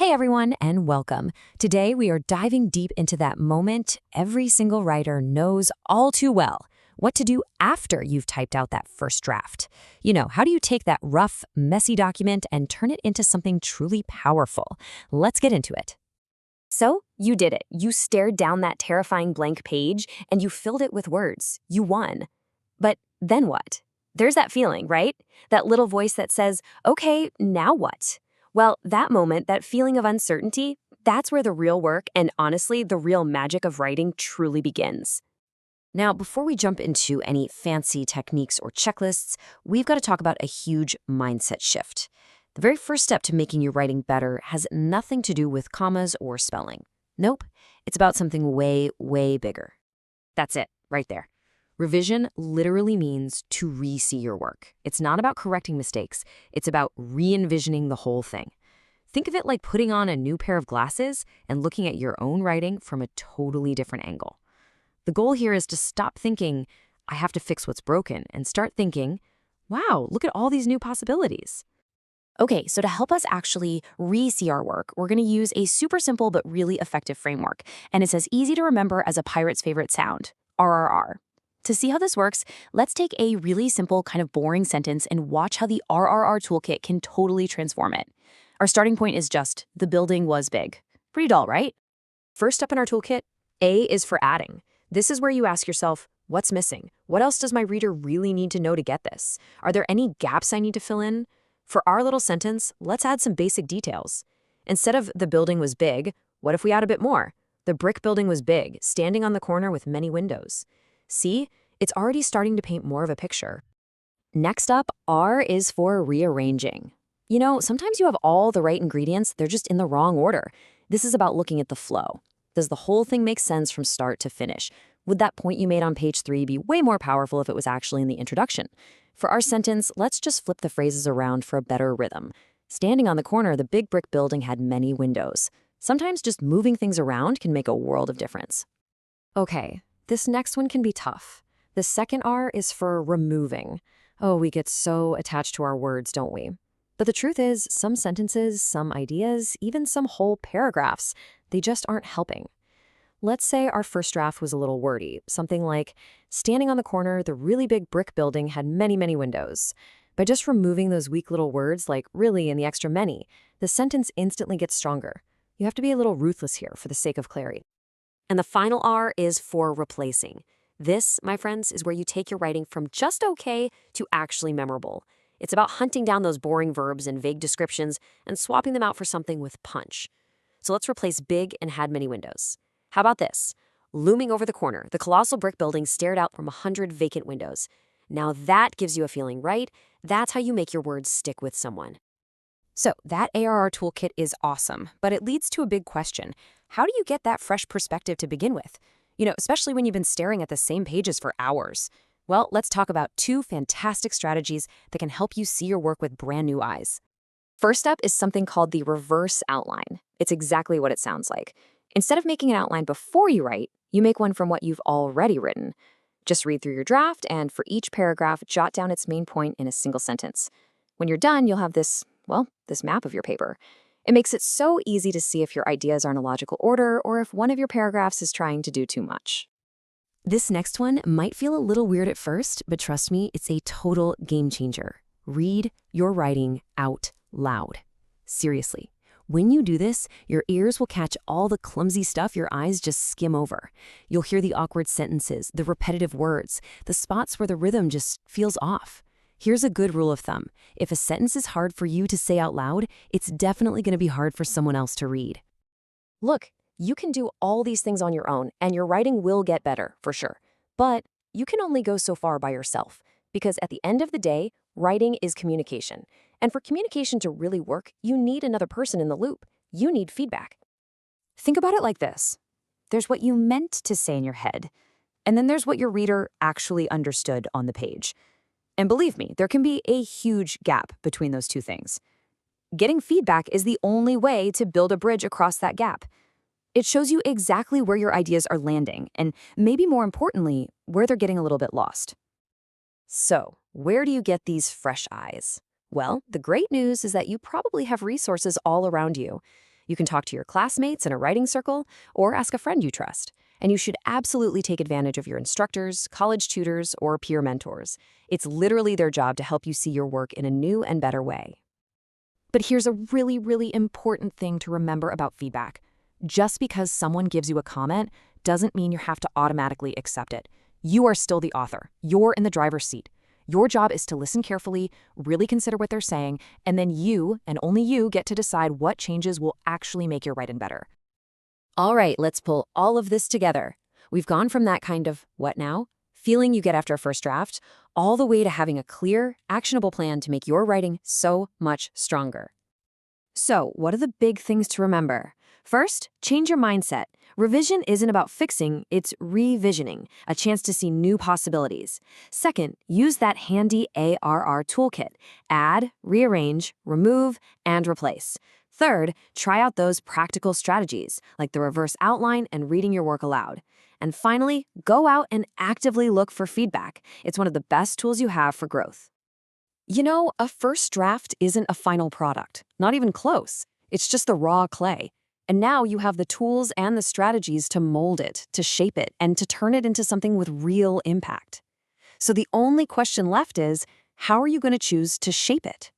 Hey everyone, and welcome. Today we are diving deep into that moment every single writer knows all too well. What to do after you've typed out that first draft. How do you take that rough, messy document and turn it into something truly powerful? Let's get into it. So, you did it. You stared down that terrifying blank page and you filled it with words. You won. But then what? There's that feeling, right? That little voice that says, okay, now what? Well, that moment, that feeling of uncertainty, that's where the real work and honestly, the real magic of writing truly begins. Now, before we jump into any fancy techniques or checklists, we've got to talk about a huge mindset shift. The very first step to making your writing better has nothing to do with commas or spelling. Nope, it's about something way, way bigger. That's it, right there. Revision literally means to re-see your work. It's not about correcting mistakes. It's about re-envisioning the whole thing. Think of it like putting on a new pair of glasses and looking at your own writing from a totally different angle. The goal here is to stop thinking, I have to fix what's broken, and start thinking, wow, look at all these new possibilities. Okay, so to help us actually re-see our work, we're going to use a super simple but really effective framework. And it's as easy to remember as a pirate's favorite sound, RRR. To see how this works, let's take a really simple, kind of boring sentence and watch how the RRR toolkit can totally transform it. Our starting point is just, the building was big. Pretty dull, right? First up in our toolkit, A is for adding. This is where you ask yourself, what's missing? What else does my reader really need to know to get this? Are there any gaps I need to fill in? For our little sentence, let's add some basic details. Instead of the building was big, what if we add a bit more? The brick building was big, standing on the corner with many windows. See, it's already starting to paint more of a picture. Next up, R is for rearranging. Sometimes you have all the right ingredients, they're just in the wrong order. This is about looking at the flow. Does the whole thing make sense from start to finish? Would that point you made on page 3 be way more powerful if it was actually in the introduction? For our sentence, let's just flip the phrases around for a better rhythm. Standing on the corner, the big brick building had many windows. Sometimes just moving things around can make a world of difference. Okay. This next one can be tough. The second R is for removing. Oh, we get so attached to our words, don't we? But the truth is, some sentences, some ideas, even some whole paragraphs, they just aren't helping. Let's say our first draft was a little wordy, something like, standing on the corner, the really big brick building had many, many windows. By just removing those weak little words like really and the extra many, the sentence instantly gets stronger. You have to be a little ruthless here for the sake of clarity. And the final R is for replacing. This, my friends, is where you take your writing from just okay to actually memorable. It's about hunting down those boring verbs and vague descriptions and swapping them out for something with punch. So let's replace big and had many windows. How about this? Looming over the corner, the colossal brick building stared out from 100 vacant windows. Now that gives you a feeling, right? That's how you make your words stick with someone. So that ARR toolkit is awesome, but it leads to a big question. How do you get that fresh perspective to begin with? Especially when you've been staring at the same pages for hours. Well, let's talk about 2 fantastic strategies that can help you see your work with brand new eyes. First up is something called the reverse outline. It's exactly what it sounds like. Instead of making an outline before you write, you make one from what you've already written. Just read through your draft, and for each paragraph, jot down its main point in a single sentence. When you're done, you'll have this map of your paper. It makes it so easy to see if your ideas are in a logical order or if one of your paragraphs is trying to do too much. This next one might feel a little weird at first, but trust me, it's a total game changer. Read your writing out loud. Seriously. When you do this, your ears will catch all the clumsy stuff your eyes just skim over. You'll hear the awkward sentences, the repetitive words, the spots where the rhythm just feels off. Here's a good rule of thumb. If a sentence is hard for you to say out loud, it's definitely going to be hard for someone else to read. Look, you can do all these things on your own, and your writing will get better, for sure. But you can only go so far by yourself, because at the end of the day, writing is communication. And for communication to really work, you need another person in the loop. You need feedback. Think about it like this. There's what you meant to say in your head, and then there's what your reader actually understood on the page. And believe me, there can be a huge gap between those two things. Getting feedback is the only way to build a bridge across that gap. It shows you exactly where your ideas are landing, and maybe more importantly, where they're getting a little bit lost. So, where do you get these fresh eyes? Well, the great news is that you probably have resources all around you. You can talk to your classmates in a writing circle or ask a friend you trust. And you should absolutely take advantage of your instructors, college tutors, or peer mentors. It's literally their job to help you see your work in a new and better way. But here's a really, really important thing to remember about feedback. Just because someone gives you a comment doesn't mean you have to automatically accept it. You are still the author. You're in the driver's seat. Your job is to listen carefully, really consider what they're saying, and then you, and only you, get to decide what changes will actually make your writing better. All right, let's pull all of this together. We've gone from that kind of what now feeling you get after a first draft, all the way to having a clear, actionable plan to make your writing so much stronger. So, what are the big things to remember? First, change your mindset. Revision isn't about fixing, it's revisioning, a chance to see new possibilities. Second, use that handy ARR toolkit. Add, rearrange, remove, and replace. Third, try out those practical strategies, like the reverse outline and reading your work aloud. And finally, go out and actively look for feedback. It's one of the best tools you have for growth. You know, a first draft isn't a final product, not even close. It's just the raw clay. And now you have the tools and the strategies to mold it, to shape it, and to turn it into something with real impact. So the only question left is, how are you going to choose to shape it?